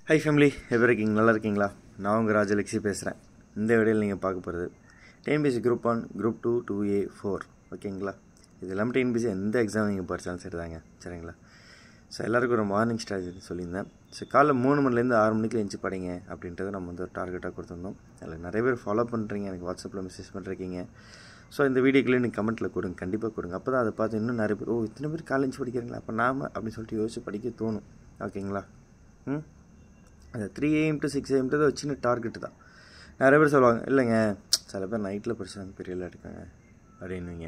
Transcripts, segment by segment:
High family, எப்படி இருக்கீங்க? நல்லா இருக்கீங்களா? நான் உங்கள் ராஜலக்ஷி பேசுகிறேன். இந்த வீடியோவில் நீங்கள் பார்க்க போகிறது டிஎன்பிஎஸ்சி குரூப் 1, குரூப் 2, 2A, 4 ஓகேங்களா? இது எல்லாமே டிஎன்பிஎஸ்சி எந்த எக்ஸாம் நீங்கள் படித்தாலும் சரி தாங்க, சரிங்களா? ஸோ எல்லாருக்கும் ஒரு மார்னிங் ஸ்ட்ராட்டஜி சொல்லியிருந்தேன். ஸோ காலைல 3 மணிலேருந்து 6 மணிக்கு எழுந்து படிங்க அப்படின்றத நம்ம வந்து ஒரு டார்கெட்டாக கொடுத்துருந்தோம். அதில் நிறைய பேர் ஃபாலோ பண்ணுறீங்க, எனக்கு வாட்ஸ்அப்பில் மெசேஜ் பண்ணுறீங்க. ஸோ இந்த வீடியோக்குள்ளே நீங்கள் கமெண்ட்டில் கொடுங்க, கண்டிப்பாக கொடுங்க. அப்போ தான் அதை பார்த்து இன்னும் நிறைய பேர் இத்தனை பேர் காலேஜ் படிக்கிறீங்களா, அப்போ நாம அப்படின்னு சொல்லிட்டு யோசிச்சு படிக்க தோணும். ஓகேங்களா? அந்த 3 AM to 6 AM ஒரு சின்ன டார்கெட்டு தான். நிறைய பேர் சொல்லுவாங்க, இல்லைங்க சில பேர் நைட்டில் படிச்சாங்க பெரியலாம் எடுக்காங்க அப்படின்னுவீங்க.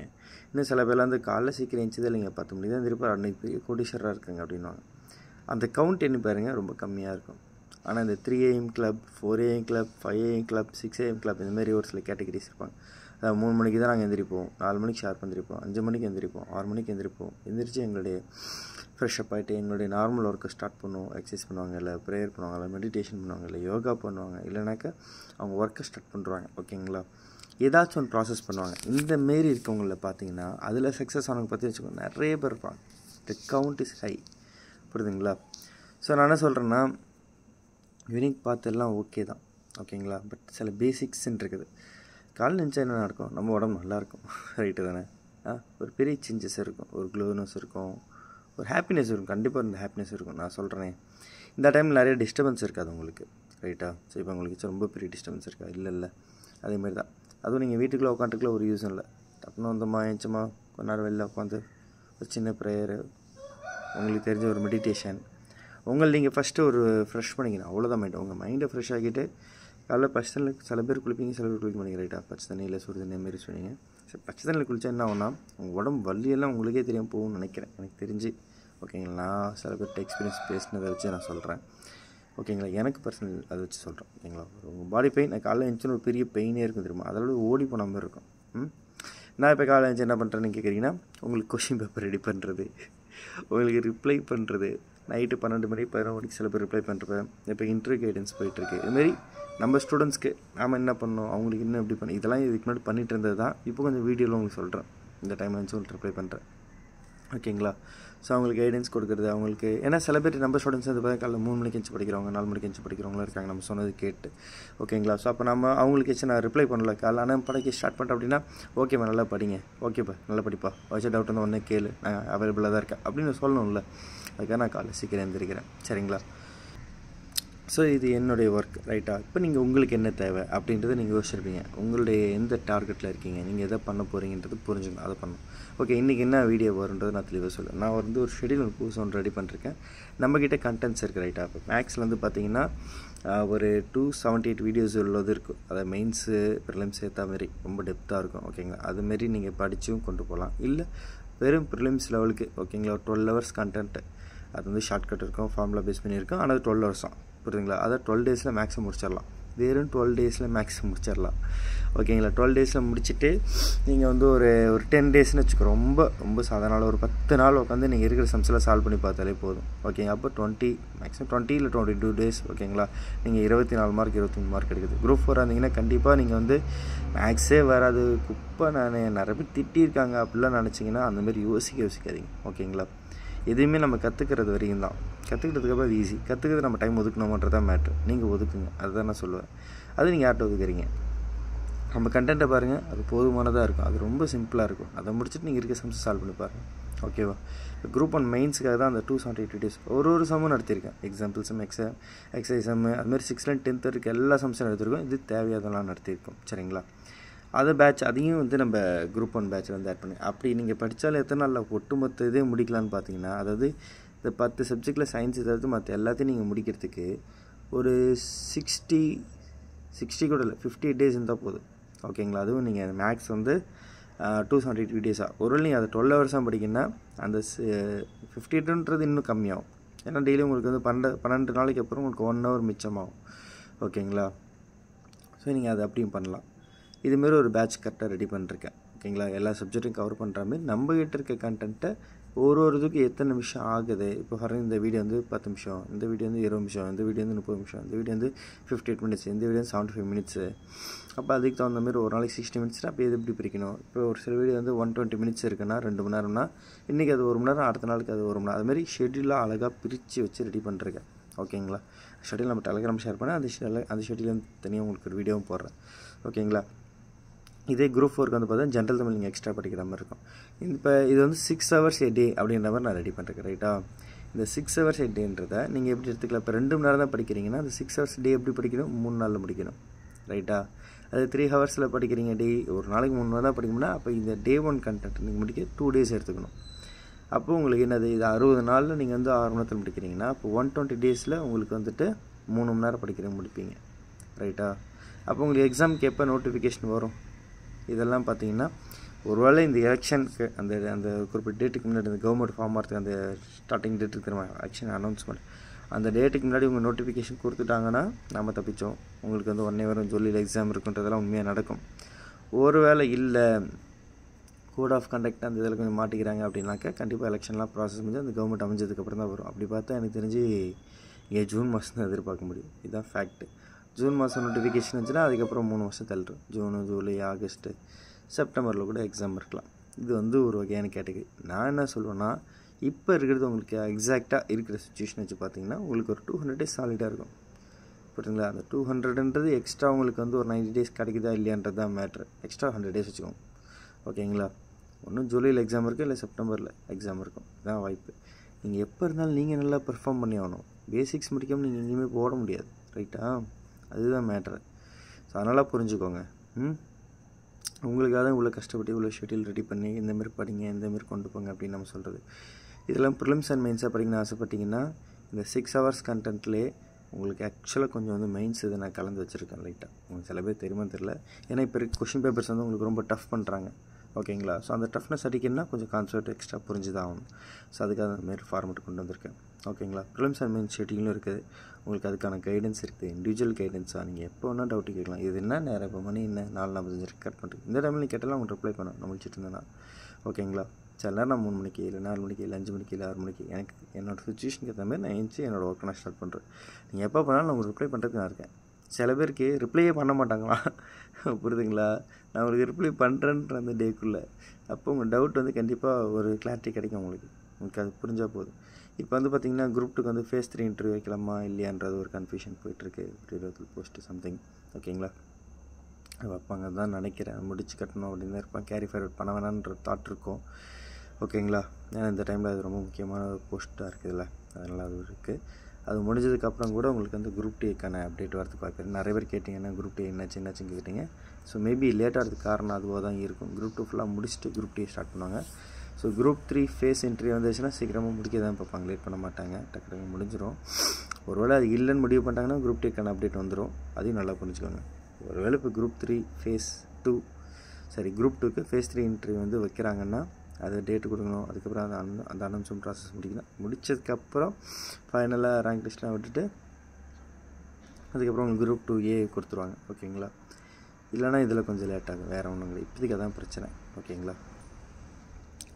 இன்னும் சில பேர்லாம் வந்து காலைல சீக்கிரம் எழுந்ததே இல்லைங்க, 10 மணி தான் திருப்பி அன்றைக்கி பெரிய கோடீஸ்வரராக இருக்குங்க அப்படின்வாங்க. அந்த கவுண்ட் என்ன பாருங்கள், ரொம்ப கம்மியாக இருக்கும். ஆனால் இந்த 3 AM club, 4 AM club, 5 AM club, 6 AM club இந்தமாதிரி ஒரு சில கேட்டகரிஸ் இருப்பாங்க. அதாவது 3 மணிக்கு தான் நாங்கள் எந்திரிப்போம், 4 மணிக்கு ஷார்ப் எந்திரிப்போம், 5 மணிக்கு எந்திரிப்போம், 6 மணிக்கு எந்திரிச்சு எங்களுடைய ஃப்ரெஷ்அப் ஆகிட்டு எங்களுடைய நார்மல் ஒர்க்கை ஸ்டார்ட் பண்ணுவோம். எக்ஸசைஸ் பண்ணுவாங்க, இல்லை ப்ரேயர் பண்ணுவாங்க, இல்லை மெடிடேஷன் பண்ணுவாங்க, இல்லை யோகா பண்ணுவாங்க, இல்லைனாக்கா அவங்க ஒர்க்கை ஸ்டார்ட் பண்ணுறாங்க. ஓகேங்களா? ஏதாச்சும் ஒன்று ப்ராசஸ் பண்ணுவாங்க. இந்த மாரி இருக்கவங்கள பார்த்தீங்கன்னா அதில் சக்ஸஸ் ஆனவங்க பற்றி வச்சுக்கோங்க, நிறைய பேர் இருப்பாங்க. The count is high. புரியுதுங்களா? ஸோ நான் என்ன சொல்கிறேன்னா, யூனிக் பார்த்து எல்லாம் ஓகே தான், ஓகேங்களா? பட் சில பேசிக்ஸ்ன்னு இருக்குது. காலையில் நினச்சா என்ன நடக்கும், நம்ம உடம்பு நல்லாயிருக்கும், ரைட்டு தானே? ஒரு பெரிய சேஞ்சஸ் இருக்கும், ஒரு க்ளோனஸ் இருக்கும், ஒரு ஹாப்பினஸ் இருக்கும். கண்டிப்பாக இந்த ஹாப்பினஸ் இருக்கும். நான் சொல்கிறேன், இந்த டைமில் நிறைய டிஸ்டர்பன்ஸ் இருக்காது உங்களுக்கு, ரைட்டா? ஸோ இப்போ உங்களுக்கு ரொம்ப பெரிய டிஸ்டர்பன்ஸ் இருக்கா? இல்லை அதேமாரி தான். அதுவும் நீங்கள் வீட்டுக்குள்ளே உட்காந்துக்குள்ள ஒரு யூஸும் இல்லை. டப்புன்னு வந்தோமா ஏஞ்சமா கொஞ்ச நேரம் வெளில உட்காந்து ஒரு சின்ன ப்ரேயரு, உங்களுக்கு தெரிஞ்ச ஒரு மெடிடேஷன், நீங்கள் ஃபஸ்ட்டு ஒரு ஃப்ரெஷ் பண்ணிக்கணும். அவ்வளோதான் மைண்ட். உங்கள் மைண்டை ஃப்ரெஷ் ஆகிட்டு காலைல பச்சை தண்ணியில் சில பேர் குளிப்பீங்க, சில பேர் குளிக்க மாட்டீங்க, ரைட்டா? பச்சை தண்ணியில் சுடு தண்ணி மாரி சொன்னீங்க. சரி, பச்சை தண்ணியில் குளித்தா என்ன ஆகுனா, உங்கள் உடம்பு வலியெல்லாம் உங்களுக்கே தெரியாமல் போகும்னு நினைக்கிறேன், எனக்கு தெரிஞ்சு. ஓகேங்களா? நான் சில பேர்கிட்ட எக்ஸ்பீரியன்ஸ் பேசினதை வச்சு நான் சொல்கிறேன். ஓகேங்களா? எனக்கு பர்சனல் அதை வச்சு சொல்கிறேன். ஓகேங்களா? உங்கள் பாடி பெயின் காலைல எழுந்துச்சுன்னு ஒரு பெரிய பெயினே இருக்கும் தெரியுமா, அதோட ஓடி போன மாதிரி இருக்கும். நான் இப்போ காலைல எழுந்து என்ன பண்ணுறேன்னு கேட்குறீங்கன்னா, உங்களுக்கு கொஷின் பேப்பர் ரெடி பண்ணுறது, உங்களுக்கு ரிப்ளை பண்ணுறது, நைட்டு 12 மணி 11 மணிக்கு சில பேர் ரிப்ளை பண்ணுறேன். இப்போ இன்டர்வியூ கைடன்ஸ் போயிட்டுருக்கு. இதுமாரி நம்ம ஸ்டூடெண்ட்ஸ்க்கு நாம் என்ன பண்ணோம், அவங்களுக்கு இன்னும் எப்படி பண்ணி, இதெல்லாம் இதுக்கு முன்னாடி பண்ணிகிட்டு இருந்தது தான். இப்போ கொஞ்சம் வீடியோவில் உங்களுக்கு சொல்கிறேன், இந்த டைமில் வந்து உங்களுக்கு ரிப்ளை பண்ணுறேன். ஓகேங்களா? ஸோ அவங்களுக்கு கைடன்ஸ் கொடுக்குறது அவங்களுக்கு. ஏன்னா சில பேர் நம்ம ஸ்டூடெண்ட்ஸ் வந்து பார்த்தா காலைல 3 மணிக்கு எழுந்து படிக்கிறவங்க, 4 மணிக்கு எழுந்து படிக்கிறவங்களாம் இருக்காங்க, நம்ம சொன்னது கேட்டு. ஓகேங்களா? ஸோ அப்போ நம்ம அவங்களுக்கு வச்சு நான் ரிப்ளை பண்ணல, காலைல ஆனால் படிக்க ஸ்டார்ட் பண்ணிட்டேன் அப்படின்னா, ஓகேப்பா நல்லா படிங்க, ஓகேப்பா நல்லா படிப்பா, வச்சு டவுட் வந்து உடனே கேளு, நான் அவைலபிளாக தான் இருக்கேன் அப்படின்னு சொல்லணும்ல. அதுக்காக நான் காலைல சீக்கிரம் எழுந்திருக்கிறேன், சரிங்களா? ஸோ இது என்னுடைய ஒர்க், ரைட்டா? இப்போ நீங்கள் உங்களுக்கு என்ன தேவை அப்படின்றத நீங்கள் யோசிச்சிருப்பீங்க. உங்களுடைய எந்த டார்கெட்டில் இருக்கீங்க, நீங்கள் எதை பண்ண போகிறீங்கன்றது புரிஞ்சுக்கணும், அதை பண்ணணும். ஓகே, இன்றைக்கி என்ன வீடியோ வரும்ன்றது நான் தெளிவாக சொல்லுவேன். நான் வந்து ஒரு ஷெடியூல் புதுசாக ஒன்று ரெடி பண்ணிருக்கேன். நம்மக்கிட்ட கண்டென்ட்ஸ் இருக்குது, ரைட்டா? இப்போ மேக்ஸில் வந்து பார்த்திங்கன்னா ஒரு 278 வீடியோஸ் உள்ளது இருக்கும். அதை மெயின்ஸு ப்ரிலிம்ஸ் ஏற்ற மாரி ரொம்ப டெப்த்தாக இருக்கும். ஓகேங்களா? அதுமாரி நீங்கள் படித்தும் கொண்டு போகலாம். இல்லை வெறும் ப்ரிலிம்ஸ் லெவலுக்கு, ஓகேங்களா, ஒரு 12 hours கண்டென்ட்டு. அது வந்து ஷார்ட்கட் இருக்கும், ஃபார்முலா பேஸ் பண்ணியிருக்கும். ஆனால் அது 12 hours தான், புரியுதுங்களா? அதை 12 days மேக்ஸிமம் முடிச்சிடலாம். வெறும் 12 days மேக்ஸிமம் முடிச்சிடலாம். ஓகேங்களா? 12 days முடிச்சுட்டு நீங்கள் வந்து ஒரு 10 days வச்சுக்கோ, ரொம்ப ரொம்ப சாதாரண ஒரு 10 நாள் உட்காந்து நீங்கள் இருக்கிற சம்ஸ்லாம் சால்வ் பண்ணி பார்த்தாலே போதும். ஓகேங்க? அப்போ 20 மேக்ஸிமம் 20 இல்லை 22 days, ஓகேங்களா? நீங்கள் 24 மார்க் 23 மார்க் எடுக்குது. குரூப் 4 இருந்தீங்கன்னா கண்டிப்பாக நீங்கள் வந்து மேக்ஸே வராது, குப்பை, நான் நிறைய பேர் திட்டியிருக்காங்க அப்படிலாம் நினச்சிங்கன்னா அந்தமாரி யோசிக்காதீங்க. ஓகேங்களா? எதுவுமே நம்ம கற்றுக்கிறது வரைக்கும் தான். கற்றுக்கிட்டதுக்கப்புறம் அது ஈஸி. கற்றுக்கிறது நம்ம டைம் ஒதுக்கணுமன்றதான் மேட்ரு. நீங்கள் ஒதுக்குங்க, அதுதான் நான் சொல்லுவேன். அது நீங்கள் யார்கிட்ட ஒதுக்குறீங்க? நம்ம கண்டென்ட்டை பாருங்கள், அது போதுமானதாக இருக்கும். அது ரொம்ப சிம்பிளாக இருக்கும். அதை முடிச்சுட்டு நீங்கள் இருக்க சம்ஸ் சால்வ் பண்ணி பாருங்கள். ஓகேவா? இப்போ குரூப் 1 மெயின்ஸுக்காக தான் அந்த 278 வீடியோஸ் ஒரு சம்மும் நடத்தியிருக்கேன். எக்ஸாம்பிள் சம், எக்ஸசைஸ் சம்மு, அதுமாதிரி 6th 10th இருக்க எல்லா சம்ஸும் நடத்திருக்கோம். இது தேவையாதெல்லாம் நடத்தியிருக்கோம், சரிங்களா? அதை பேட்ச் அதையும் வந்து நம்ம குரூப் 1 பேட்ச் வந்து ஆட் பண்ணி, அப்படி நீங்கள் படித்தாலும் எத்தனை நாளில் ஒட்டுமொத்த இதே முடிக்கலான்னு பார்த்தீங்கன்னா, அதாவது இந்த 10 சப்ஜெக்டில் சயின்ஸ் ஏதாவது மற்ற எல்லாத்தையும் நீங்கள் முடிக்கிறதுக்கு ஒரு 60 கூட இல்லை 58 days இருந்தால் போதும். ஓகேங்களா? அதுவும் நீங்கள் மேக்ஸ் வந்து 278 வீடியோஸாக ஒரு நீங்கள் அதை 12 hours படிக்கணுன்னா அந்த 58ன்றது இன்னும் கம்மியாகும். ஏன்னா டெய்லி உங்களுக்கு வந்து 12 நாளைக்கு அப்புறம் உங்களுக்கு 1 hour மிச்சமாகும். ஓகேங்களா? ஸோ நீங்கள் அதை அப்படியும் பண்ணலாம். இதுமாரி ஒரு பேட்ச் கரெக்டாக ரெடி பண்ணிருக்கேன். ஓகேங்களா? எல்லா சப்ஜெக்ட்டையும் கவர் பண்ணுற மாதிரி நம்மகிட்ட இருக்க கண்டென்ட்டை ஒரு இதுக்கு எத்தனை நிமிஷம் ஆகுது. இப்போ ஃபார் இந்த வீடியோ வந்து 10 நிமிஷம், இந்த வீடியோ வந்து 20 நிமிஷம், இந்த வீடியோ வந்து 30 நிமிஷம், இந்த வீடியோ வந்து 58 minutes, இந்த வீடியோ வந்து 75 minutes. அப்போ அதுக்கு தகுந்த மாதிரி ஒரு நாளைக்கு 60 minutes. அப்போ எது எப்படி பிரிக்கணும்? இப்போ ஒரு சில வீடியோ வந்து 120 minutes இருக்குன்னா 2 மணி நேரம்னா இன்றைக்கி அது 1 மணி நேரம், அடுத்த நாளுக்கு அது 1 மணி நேரம். அதுமாதிரி ஷெட்யூலாக அழகாக பிரித்து வச்சு ரெடி பண்ணிருக்கேன். ஓகேங்களா. ஷெட்யூல் நம்ம டெலிகிராம் ஷேர் பண்ணேன், அந்த ஷெட்யூல் வந்து தனியாக உங்களுக்கு ஒரு வீடியோவும் போடுறேன். ஓகேங்களா. இதே குரூப் 4க்கு வந்து பார்த்தா ஜென்ரல் தமிழ் நீங்கள் எக்ஸ்ட்ரா படிக்கிற மாதிரி இருக்கும். இப்போ இது வந்து 6 hours a day அப்படின்ற மாதிரி நான் ரெடி பண்ணுறேன். ரைட்டா. இந்த 6 hours a dayன்றதை நீங்கள் எப்படி எடுத்துக்கலாம்? இப்போ 2 மணி நேரம் தான் படிக்கிறீங்கன்னா அந்த 6 hours a day எப்படி படிக்கணும்? 3 நாளில் முடிக்கணும். ரைட்டா. அது 3 hours படிக்கிறீங்க. டே ஒரு நாளைக்கு 3 மணி நேரம் படிக்கணும்னா அப்போ இந்த day 1 கண்டென்ட் நீங்கள் முடிக்க 2 days எடுத்துக்கணும். அப்போது உங்களுக்கு என்னது? இது 60 நாளில் நீங்கள் வந்து 6 மணி நேரத்தில் முடிக்கிறீங்கன்னா அப்போ 120 days உங்களுக்கு வந்துட்டு 3 மணி நேரம் படிக்கிறவங்க முடிப்பீங்க. ரைட்டா. அப்போ உங்களுக்கு எக்ஸாமுக்கு எப்போ நோட்டிஃபிகேஷன் வரும்? இதெல்லாம் பார்த்தீங்கன்னா ஒருவேளை இந்த எலெக்ஷனுக்கு அந்த குறிப்பிட்ட டேட்டுக்கு முன்னாடி இந்த கவர்மெண்ட் ஃபார்ம் ஆகிறதுக்கு அந்த ஸ்டார்டிங் டேட்டுக்கு தெரியுமா எலெக்ஷன் அனௌன்ஸ்மெண்ட், அந்த டேட்டுக்கு முன்னாடி உங்கள் நோட்டிஃபிகேஷன் கொடுத்துட்டாங்கன்னா நம்ம தப்பிச்சோம். உங்களுக்கு வந்து 1 year ஜொல்லியில் எக்ஸாம் இருக்குன்றதெல்லாம் உண்மையாக நடக்கும். ஒருவேளை இல்லை கோட் ஆஃப் கண்டக்ட் அந்த இதில் கொஞ்சம் மாட்டிக்கிறாங்க அப்படின்னாக்கா கண்டிப்பாக எலெக்ஷன்லாம் ப்ராசஸ் முடிஞ்சு அந்த கவர்மெண்ட் அமைஞ்சதுக்கப்புறம் தான் வரும். அப்படி பார்த்தா எனக்கு தெரிஞ்சு இங்கே ஜூன் மாதம் தான் எதிர்பார்க்க முடியும். இதுதான் ஃபேக்ட்டு. ஜூன் மாதம் நோட்டிஃபிகேஷன் இருந்துச்சுன்னா அதுக்கப்புறம் 3 வருஷம் தள்ளிடும். ஜூனு, ஜூலை, ஆகஸ்ட்டு, செப்டம்பரில் கூட எக்ஸாம் இருக்கலாம். இது வந்து ஒரு வகையான கேட்டகரி. நான் என்ன சொல்லுவேன்னா இப்போ இருக்கிறது உங்களுக்கு எக்ஸாக்டாக இருக்கிற சுச்சுவேஷன் வச்சு பார்த்தீங்கன்னா உங்களுக்கு ஒரு 200 days சாலிடாக இருக்கும். புரியுதுங்களா. அந்த 200ன்றது எக்ஸ்ட்ரா உங்களுக்கு வந்து ஒரு 90 days கிடைக்குதா இல்லையான்றது தான் மேட்ரு. எக்ஸ்ட்ரா 100 days வச்சுக்கோங்க. ஓகேங்களா. ஒன்றும் ஜூலையில் எக்ஸாம் இருக்குது, இல்லை செப்டம்பரில் எக்ஸாம் இருக்கும். இதுதான் வாய்ப்பு. நீங்கள் எப்போ இருந்தாலும் நீங்கள் நல்லா பெர்ஃபார்ம் பண்ணி ஆகணும். பேசிக்ஸ் முடிக்காமல் நீங்கள் எங்கேயுமே போட முடியாது. ரைட்டா. அதுதான் மேட்ரு. ஸோ அதனால் புரிஞ்சுக்கோங்க. உங்களுக்காக தான் இவ்வளோ கஷ்டப்பட்டு இவ்வளோ ஷெட்யூல் ரெடி பண்ணி இந்தமாரி படிங்க, இந்தமாரி கொண்டு போங்க அப்படின்னு நம்ம சொல்கிறது. இதெல்லாம் ப்ரிலிம்ஸ் அண்ட் மெயின்ஸாக படிக்கணும்னு ஆசைப்பட்டீங்கன்னா இந்த 6 hours கண்டென்ட்லேயே உங்களுக்கு ஆக்சுவலாக கொஞ்சம் வந்து மெயின்ஸ் இதை நான் கலந்து வச்சுருக்கேன் லைட்டாக. உங்களுக்கு சில பேர் தெரியுமா தெரியல. ஏன்னா இப்போ கொஷின் பேப்பர்ஸ் வந்து உங்களுக்கு ரொம்ப டஃப் பண்ணுறாங்க. ஓகேங்களா. ஸோ அந்த டஃப்னஸ் அடிக்கணும்னா கொஞ்சம் கான்செப்ட் எக்ஸ்ட்ரா புரிஞ்சு தான் ஆகணும். ஸோ அதுக்காக அந்த மாரி ஃபார்மெட் கொண்டு வந்திருக்கேன். ஓகேங்களா. ப்ரிலிம்ஸ் அண்ட் மெயின்ஸ் ஷெட்யூலும் இருக்குது. உங்களுக்கு அதுக்கான கைடன்ஸ் இருக்குது. இண்டிவிஜுவல் கைடன்ஸாக நீங்கள் எப்போ வேணால் டவுட்டு கேட்கலாம். இது என்ன நேரம் இப்போ மணி என்ன 4:45 ரெக்கார்ட் பண்ணுறது. இந்த டைமில் நீங்கள் கேட்டாலும் அவங்க ரிப்ளை பண்ணணும். நான் முடிச்சுட்டு இருந்தேன்னா. ஓகேங்களா. சில நேரம் நான் 3 மணிக்கு இல்லை 4 மணிக்கு இல்லை 5 மணிக்கு இல்லை 6 மணிக்கு எனக்கு என்னோடய சுச்சுவேஷனுக்கு ஏற்ற மாதிரி நான் எழுந்துச்சி என்னோடய ஒர்க் நான் ஸ்டார்ட் பண்ணுறேன். நீங்கள் எப்போ பண்ணாலும் நான் உங்களுக்கு ரிப்ளை பண்ணுறதுக்கு நான் இருக்கேன். சில பேருக்கு ரிப்ளையே பண்ண மாட்டாங்களா? புரியுதுங்களா. நான் உங்களுக்கு ரிப்ளை பண்ணுறேன்ற அந்த டேக்குள்ளே அப்போ உங்கள் டவுட் வந்து கண்டிப்பாக ஒரு கிளாரிட்டி கிடைக்கும் உங்களுக்கு அது புரிஞ்சால் போதும். இப்போ வந்து பார்த்திங்கன்னா குரூப் 2க்கு வந்து phase 3 இன்டர்வியூ வைக்கலாமா இல்லையான்றது ஒரு கன்ஃபியூஷன் போயிட்டுருக்கு. 20 போஸ்ட்டு சம்திங். ஓகேங்களா. வைப்பாங்க தான் நினைக்கிறேன். முடிச்சு கட்டணும் அப்படின்னு தான் இருப்பேன். கேரி ஃபார்வர்ட் பண்ண வேணான்ற தாட் இருக்கும். ஓகேங்களா. ஏன்னா இந்த டைமில் அது ரொம்ப முக்கியமான ஒரு போஸ்ட்டாக இருக்குதுல்ல, அதனால் அது இருக்குது. அது முடிஞ்சதுக்கப்புறம் கூட உங்களுக்கு வந்து குரூப் டேக்கான அப்டேட் வரதுக்கு பார்க்குறேன். நிறைய பேர் கேட்டிங்கன்னா குரூப் டே என்னாச்சுன்னு கேட்டிங்க. ஸோ மேபி லேட்டாகிறதுக்கு காரணம் அதுவாக தான் இருக்கும். குரூப் 2 ஃபுல்லாக முடிச்சுட்டு குரூப் டே ஸ்டார்ட் பண்ணுவாங்க. ஸோ குரூப் 3 ஃபேஸ் இன்டர்வியூ வந்துச்சுன்னா சீக்கிரமாக முடிக்க தான் பார்ப்பாங்க. லேட் பண்ண மாட்டாங்க. டக்கு முடிஞ்சிடும். ஒருவேளை அது இல்லைன்னு முடிவு பண்ணிட்டாங்கன்னா குரூப் டேக்கான அப்டேட் வந்துடும். அதையும் நல்லா புரிஞ்சுக்கோங்க. ஒருவேளை இப்போ குரூப் 3 ஃபேஸ் 2 குரூப் 2க்கு phase 3 இன்டர்வியூ வந்து வைக்கிறாங்கன்னா அது டேட்டு கொடுக்கணும். அதுக்கப்புறம் அந்த அனௌன்ஸ்மெண்ட் ப்ராசஸ் முடிக்கணும். முடித்ததுக்கப்புறம் ஃபைனலாக ரேங்க் லிஸ்ட்லாம் விட்டுட்டு அதுக்கப்புறம் உங்களுக்கு குரூப் 2A கொடுத்துருவாங்க. ஓகேங்களா. இல்லைனா இதில் கொஞ்சம் லேட் ஆகும். வேறு ஒன்றும் இல்லை. இப்போதைக்கு அதான் பிரச்சனை. ஓகேங்களா.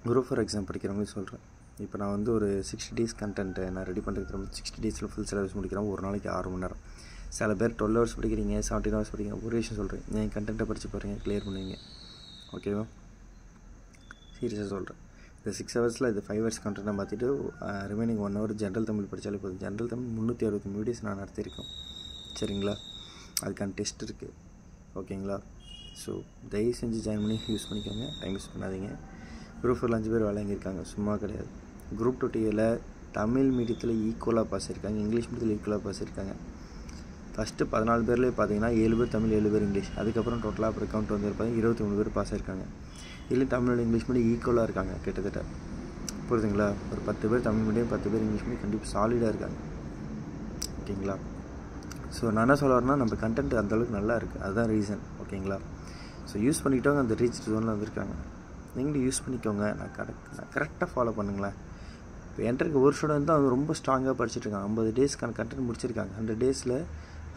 குரூப் 4 எக்ஸாம் படிக்கிறவங்க சொல்கிறேன். இப்போ நான் வந்து ஒரு 60 days கண்டென்ட்டு நான் ரெடி பண்ணுறதுக்கு 60 daysல ஃபுல் சிலபஸ் முடிக்கிறேன். ஒரு நாளைக்கு 6 மணி நேரம். சில பேர் 12 hours படிக்கிறீங்க, 17 hours படிக்கிறீங்க. ஒரு விஷயம் சொல்கிறேன், என் கண்டென்ட்டை படித்து போகிறீங்க, கிளியர் பண்ணுவீங்க. ஓகேவா. சீரியஸாக சொல்கிறேன். இந்த 6 hours இது 5 hours கண்டென்ட்டாக மாற்றிட்டு ரிமைனிங் 1 hour ஜென்ரல் தமிழ் படித்தாலே போதும். ஜென்ரல் தமிழ் 360 வீடியோஸ் நான் நடத்தியிருக்கோம். சரிங்களா. அதுக்கான டெஸ்ட் இருக்குது. ஓகேங்களா. ஸோ தயவு செஞ்சு ஜாயின் பண்ணி யூஸ் பண்ணிக்கோங்க. டைம் யூஸ் பண்ணாதீங்க. குரூப் 4 5 பேர் வழங்கியிருக்காங்க, சும்மா கிடையாது. குரூப் 2 தமிழ் மீடியத்தில் ஈக்குவலாக பாஸ் இருக்காங்க, இங்கிலீஷ் மீடியத்தில் ஈக்குவலாக பாஸ் இருக்காங்க. ஃபஸ்ட்டு 14 பேர்லேயே பார்த்தீங்கன்னா 7 பேர் தமிழ், 7 பேர் இங்கிலீஷ். அதுக்கப்புறம் டோட்டலாக அப்புறம் கவுண்ட் வந்து பார்த்தீங்கன்னா 23 பேர் பாஸ் ஆயிருக்காங்க. இதில் தமிழ் இங்கிலீஷ் மீடியம் ஈக்குவலாக இருக்காங்க கிட்டத்தட்ட. புரியுதுங்களா. ஒரு 10 பேர் தமிழ் மீடியம், 10 பேர் இங்கிலீஷ் மீடியம் கண்டிப்பாக சாலிடாக இருக்காங்க. ஓகேங்களா. ஸோ நான் என்ன சொல்ல வரேன்னா நம்ம கண்டென்ட் அந்தளவுக்கு நல்லா இருக்குது, அதுதான் ரீசன். ஓகேங்களா. ஸோ யூஸ் பண்ணிக்கிட்டவங்க அந்த ரீச் ஜோனில் வந்திருக்காங்க. நீங்களும் யூஸ் பண்ணிக்கோங்க. நான் கரெக்டாக ஃபாலோ பண்ணுங்களேன். இப்போ என்கிட்ட ஒரு ஸ்டூடெண்ட் தான் ரொம்ப ஸ்ட்ராங்காக படிச்சுட்ருக்காங்க. 50 டேஸ்க்கான கண்டென்ட் முடிச்சிருக்காங்க. 100 days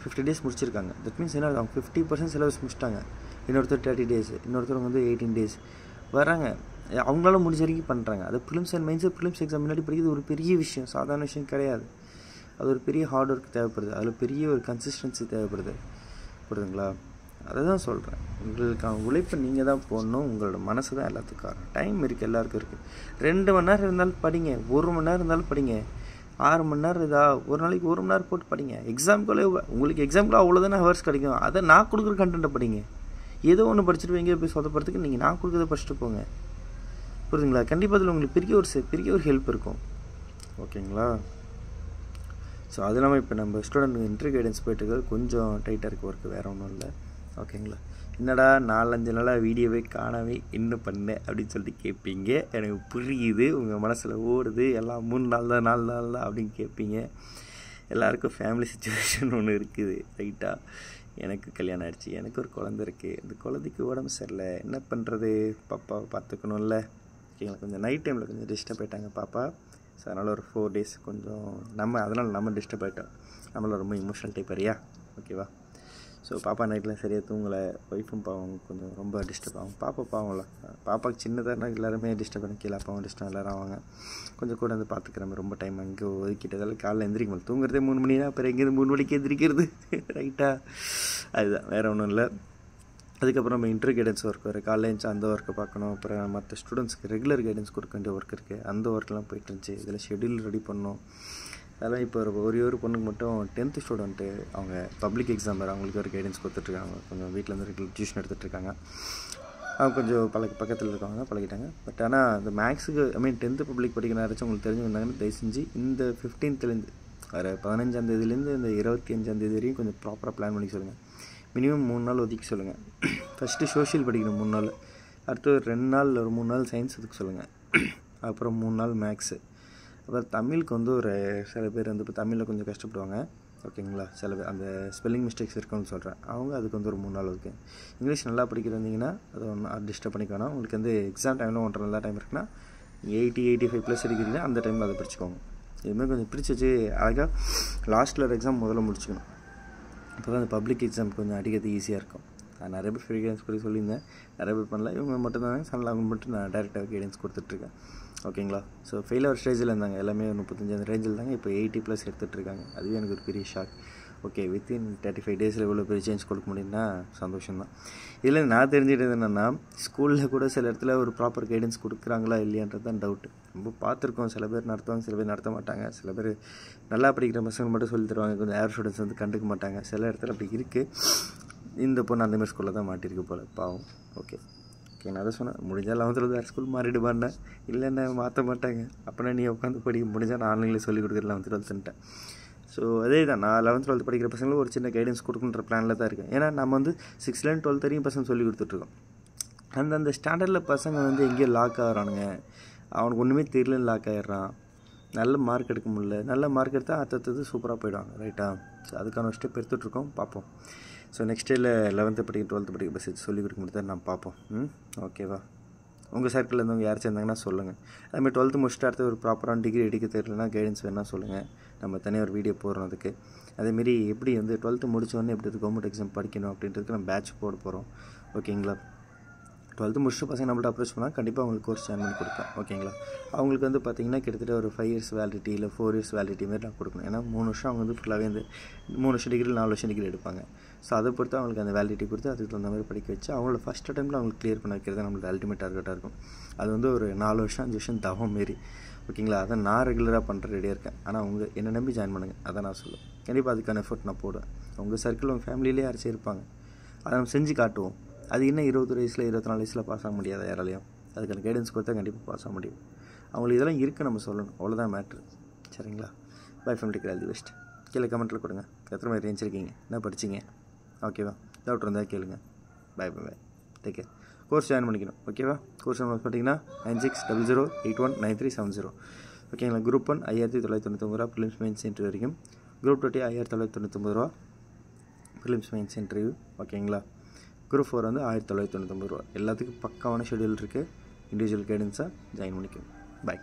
50 days முடிச்சிருக்காங்க. தட் மீன்ஸ் என்ன, அவங்க 50% சிலபஸ் முடிச்சிட்டாங்க. இன்னொருத்தர் 30 days, இன்னொருத்தர் வந்து 18 days வராங்க. அவங்களால முடிஞ்ச வரைக்கும் பண்ணுறாங்க. அது prelims and mains prelims exam முன்னாடி படிக்கிறது ஒரு பெரிய விஷயம், சாதாரண விஷயம் கிடையாது. அது ஒரு பெரிய ஹார்ட் ஒர்க் தேவைப்படுது. அதில் பெரிய ஒரு கன்சிஸ்டன்சி தேவைப்படுது. புரியுதுங்களா. அதை தான் சொல்கிறேன். உங்களுக்கான உழைப்பை நீங்கள் தான் போடணும். உங்களோட மனசு தான் எல்லாத்துக்கும் காரணம். டைம் இருக்குது, எல்லாருக்கும் இருக்குது. 2 மணி நேரம் இருந்தாலும் படிங்க, 1 மணி நேரம் இருந்தாலும் படிங்க. 6 மணி நேரம் ஒரு நாளைக்கு 1 மணி நேரம் போட்டு படிங்க. எக்ஸாமுக்குள்ளே உங்களுக்கு எக்ஸாமுக்குள்ள அவ்வளோதானே ஹவர்ஸ் கிடைக்கும். அதை நான் கொடுக்குற கண்டென்ட்டை படிங்க. ஏதோ ஒன்று படிச்சுட்டு எங்கேயோ போய் சொதப்படுறதுக்கு நீங்கள் நான் கொடுக்குறத படிச்சுட்டு போங்க. புரியுதுங்களா? கண்டிப்பாக அதில் உங்களுக்கு பெரிய ஒரு ஹெல்ப் இருக்கும். ஓகேங்களா? ஸோ அது இல்லாமல் இப்போ நம்ம ஸ்டூடெண்ட் இன்டர்வியூ கைடன்ஸ் போய்ட்டு கொஞ்சம் டைட்டாக இருக்க ஒர்க்கு, வேறு ஒன்றும் இல்லை. ஓகேங்களா? என்னடா 4-5 நாளாக வீடியோவே காணாமே என்ன பண்ண அப்படின்னு சொல்லிட்டு கேட்பீங்க. எனக்கு புரியுது, உங்கள் மனசில் ஓடுது. எல்லாம் 3 நாள் தான் 4 நாள் தான் அப்படின்னு கேட்பீங்க. எல்லாருக்கும் ஃபேமிலி சுச்சுவேஷன் ஒன்று இருக்குது, ரைட்டாக. எனக்கு கல்யாணம் ஆகிடுச்சு, எனக்கு ஒரு குழந்தை இருக்குது. இந்த குழந்தைக்கு உடம்பு சரியில்லை, என்ன பண்ணுறது, பாப்பாவை பார்த்துக்கணும்ல. ஓகேங்களா? கொஞ்சம் நைட் டைமில் கொஞ்சம் டிஸ்டர்ப் ஆகிட்டாங்க பாப்பா. ஸோ அதனால் ஒரு 4 days கொஞ்சம் அதனால் நம்ம டிஸ்டர்ப் ஆகிட்டோம். நம்மள ரொம்ப இமோஷனல் டைப் அறியா. ஓகேவா? ஸோ பாப்பா நைட்டில் சரியாக தூங்கலை. ஒய்ஃபும் பாவம் கொஞ்சம் ரொம்ப டிஸ்டர்ப் ஆகும். பாப்பா பாவம்ல, பாப்பாவுக்கு சின்னதாக இருந்தால் எல்லாருமே டிஸ்டர்ப் பண்ணி கீழே அப்பாவும் டிஸ்டர்ப் எல்லோரும் ஆவாங்க. கொஞ்சம் கூட வந்து பார்த்துக்கிறேன். ரொம்ப டைம் அங்கே ஒதுக்கிட்டதால் காலையில் எந்திரிக்க முடியல. தூங்குறதே 3 மணி தான். அப்புறம் எங்கேருந்து 3 மணிக்கு எந்திரிக்கிறது, ரைட்டாக? அதுதான், வேறு ஒன்றும் இல்லை. அதுக்கப்புறம் நம்ம இன்டர்வியூ கைடன்ஸ் ஒர்க் வரும். காலையில் எழுந்துச்சு அந்த ஒர்க்கை பார்க்கணும். அப்புறம் மற்ற ஸ்டூடெண்ட்ஸ்க்கு ரெகுலர் கைடன்ஸ் கொடுக்க வேண்டிய ஒர்க் இருக்குது. அந்த ஒர்க்லாம் போயிட்டு இருந்துச்சு. இதில் ஷெட்யூல் ரெடி பண்ணணும். அதெல்லாம் இப்போ ஒரு பொண்ணுக்கு மட்டும் 10th ஸ்டூடெண்ட்டு, அவங்க பப்ளிக் எக்ஸாம் வேறு, அவங்களுக்கு ஒரு கைடன்ஸ் கொடுத்துட்ருக்காங்க. கொஞ்சம் வீட்டில் இருந்து ரெகுலர் டியூஷன் எடுத்துகிட்ருக்காங்க. அவங்க கொஞ்சம் பக்கத்தில் இருக்காங்க, பழகிட்டாங்க. பட் ஆனால் இந்த மேக்ஸுக்கு 10th பப்ளிக் படிக்கிற யாராச்சும் உங்களுக்கு தெரிஞ்சுருந்தாங்கன்னு தயவு செஞ்சு இந்த 15th வர 15ஆம் தேதியிலேருந்து இந்த 25ஆம் தேதி வரையும் கொஞ்சம் ப்ராப்பராக பிளான் பண்ணி சொல்லுங்கள். மினிமம் 3 நாள் ஒதுக்கி சொல்லுங்கள். ஃபஸ்ட்டு சோஷியல் படிக்கணும் 3 நாள், அடுத்து ஒரு 2 நாள் ஒரு 3 நாள் சயின்ஸ் ஒதுக்க சொல்லுங்கள். அப்புறம் 3 நாள் மேக்ஸு. அப்புறம் தமிழுக்கு வந்து ஒரு சில பேர் வந்து இப்போ தமிழில் கொஞ்சம் கஷ்டப்படுவாங்க. ஓகேங்களா? சில பேர் அந்த ஸ்பெல்லிங் மிஸ்டேக்ஸ் இருக்குன்னு சொல்கிறேன், அவங்க அதுக்கு வந்து ஒரு 3 நாள் இருக்குது. இங்கிலீஷ் நல்லா படிக்கிறீங்கன்னா அது ஒன்று டிஸ்டர்ப் பண்ணிக்க வேணாம். உங்களுக்கு வந்து எக்ஸாம் டைமில் 1.5 நல்லா டைம் இருக்குன்னா 80-85+ எடுக்கிறீங்கன்னா அந்த டைமில் அதை பிரிச்சுக்கோங்க. இதுமாதிரி கொஞ்சம் பிரித்து வச்சு அழகாக லாஸ்ட்டில் ஒரு எக்ஸாம் முதல்ல முடிச்சுக்கணும். அப்போ தான் அந்த பப்ளிக் எக்ஸாம் கொஞ்சம் அடிக்கிறது ஈஸியாக இருக்கும். நான் நிறைய பேர் ஃப்ரீ கைடன்ஸ் கூட சொல்லியிருந்தேன், நிறைய பேர் பண்ணல. இவங்க மட்டும் தான் சேனல், அவங்க மட்டும் நான் டேரெக்டாக கைடன்ஸ் கொடுத்துட்ருக்கேன். ஓகேங்களா? ஸோ ஃபெயில் ஆகிற ஸ்டேஜில் இருந்தாங்க, எல்லாமே 35 ரேஞ்சில் இருந்தாங்க. இப்போ 80+ எடுத்துகிட்ருக்காங்க. அதுவே எனக்கு ஒரு பெரிய ஷாக். ஓகே, வித்தின் 35 days இவ்வளோ பெரிய சேஞ்ச் கொடுக்க முடியும்னா சந்தோஷம்தான். இதில் நான் தெரிஞ்சுக்கிட்டது என்னென்னா, ஸ்கூலில் கூட சில இடத்துல ஒரு ப்ராப்பர் கைடன்ஸ் கொடுக்குறாங்களா இல்லையான்றது தான் டவுட்டு. ரொம்ப பார்த்துருக்கோம். சில பேர் நடத்துவாங்க, சில பேர் நடத்த மாட்டாங்க. சில பேர் நல்லா படிக்கிற பசங்க மட்டும் சொல்லி தருவாங்க, கொஞ்சம் ஏர் ஸ்டூடெண்ட்ஸ் வந்து கண்டுக்க மாட்டாங்க. சில இடத்துல அப்படி இருக்குது. இந்த பொண்ணு அந்தமாதிரி ஸ்கூலில் தான் மாட்டிருக்கு போல், பாவம். ஓகே, நான் அதை சொன்னேன், முடிஞ்சால் 11th வேறு ஸ்கூல் மாறிடுவான்னேன். இல்லைன்னா மாற்ற மாட்டாங்க. அப்படின்னா நீ உட்காந்து படிக்க, முடிஞ்சால் நான் ஆன்லைனில் சொல்லிக் கொடுக்குறது 11th 12th. ஸோ அதே தான், நான் 11th 12th படிக்கிற பசங்களும் ஒரு சின்ன கைடன்ஸ் கொடுக்குன்ற பிளானில் தான் இருக்கேன். ஏன்னா நம்ம வந்து 6th 12th வரையும் பசங்க சொல்லி கொடுத்துட்ருக்கோம். அந்த ஸ்டாண்டர்டில் பசங்க வந்து எங்கேயோ லாக் ஆகிறானுங்க, அவனுக்கு ஒன்றுமே தெரியலன்னு லாக் ஆகிடுறான். நல்ல மார்க் எடுக்க முடியல. நல்ல மார்க் எடுத்தால் அடுத்தது சூப்பராக போயிடுவாங்க, ரைட்டா? ஸோ அதுக்கான ஸ்டெப் எடுத்துகிட்ருக்கோம், பார்ப்போம். ஸோ நெக்ஸ்ட் டேயில் 11th படிக்க 12th படிக்க பஸ் சொல்லிக் கொடுக்க முடியாது, நான் பார்ப்போம். ஓகேவா? உங்கள் சர்க்கிளில் இருந்தவங்க யார் சேர்ந்தாங்கன்னா சொல்லுங்கள். அதுமாதிரி 12th முடிச்சுட்டு அடுத்து ஒரு ப்ராப்பரான டிகிரி எடுக்க தெரியலனா கைடன்ஸ் வேணால் சொல்லுங்கள், நம்ம தனியாக ஒரு வீடியோ போடுறோம் அதுக்கு. அதேமாரி எப்படி வந்து 12th முடித்தோடனே எப்படி கவர்மெண்ட் எக்ஸாம் படிக்கணும் அப்படின்றதுக்கு நம்ம பேட்ச் போட போகிறோம். ஓகேங்களா? 12th முடிச்சுட்டு பசங்க நம்மள்ட்ட அப்ரோச் பண்ணால் கண்டிப்பாக அவங்களுக்கு கோர்ஸ் ஜாயின் பண்ணி கொடுப்பேன். ஓகேங்களா? அவங்களுக்கு வந்து பார்த்திங்கன்னா கிட்டத்தட்ட ஒரு 5 years வேலிடிட்டி இல்லை 4 years வேலிடிட்டி மாரி நான் கொடுக்கணும். ஏன்னா 3 வருஷம் அவங்க வந்து ஃபுல்லாகவே வந்து 3 வருஷம் டிகிரி 4 வருஷம் டிகிரி எடுப்பாங்க. ஸோ அதை பொறுத்து அவங்களுக்கு அந்த வேலிடிட்டி கொடுத்து அதுக்கு தகுந்த மாதிரி படிக்க வச்சு அவங்களோட ஃபஸ்ட் அட்டெம்ப்ட்டில் அவங்களுக்கு கிளியர் பண்ண வைக்கிறது நம்மளோட அல்டிமேட் டார்கெட்டாக இருக்கும். அது வந்து ஒரு 4 வருஷம் 5 வருஷம் தவம் மாரி. ஓகேங்களா? அதை நான் ரெகுலராக பண்ணுற ரெடியாக இருக்கேன். ஆனால் அவங்க என்னை நம்பி ஜாயின் பண்ணுங்கள், அதை நான் சொல்லுவேன். கண்டிப்பாக அதுக்கான எஃபோர்ட் நான் போடுவேன். உங்கள் சர்க்கிள் உங்கள் ஃபேமிலியிலே யாராச்சும் இருப்பாங்க, அதை நம்ம செஞ்சு காட்டுவோம். அது இன்னும் 20 வயசில் 24 வயசில் பாஸ் ஆக முடியாத யாராலையும். அதுக்கான கைடன்ஸ் கொடுத்தா கண்டிப்பாக பாஸ் ஆக முடியும். அவங்களுக்கு இதெல்லாம் இருக்குது நம்ம சொல்லணும், அவ்வளோதான் மேட்ரு. சரிங்களா? Bye family all the best. கீழே கமெண்ட்டில் கொடுங்க, எத்தனை மாதிரி ரேஞ்சிருக்கீங்க, என்ன படிச்சிங்க. ஓகேவா? டவுட் இருந்தால் கேளுங்க. Bye take care. Course join பண்ணிக்கணும். ஓகேவா? கோர்ஸ் நோட் பண்ணிட்டீங்கன்னா 9600819370. ஓகேங்களா? குரூப் 1 5999 ரூபா ப்ரிலிம்ஸ் மெயின்ஸ் இன்டர்வியூ வரைக்கும். குரூப் 2 1999 ரூபா ப்ரிலிம்ஸ் மெயின்ஸ் இன்டர்வியூ. ஓகேங்களா? குரூப் 4 வந்து 1999 ரூபா. எல்லாத்துக்கும் பக்காவான ஷெடியூல் இருக்குது. இண்டிவிஜுவல் கைடன்ஸாக ஜாயின் பண்ணிக்கணும். பை.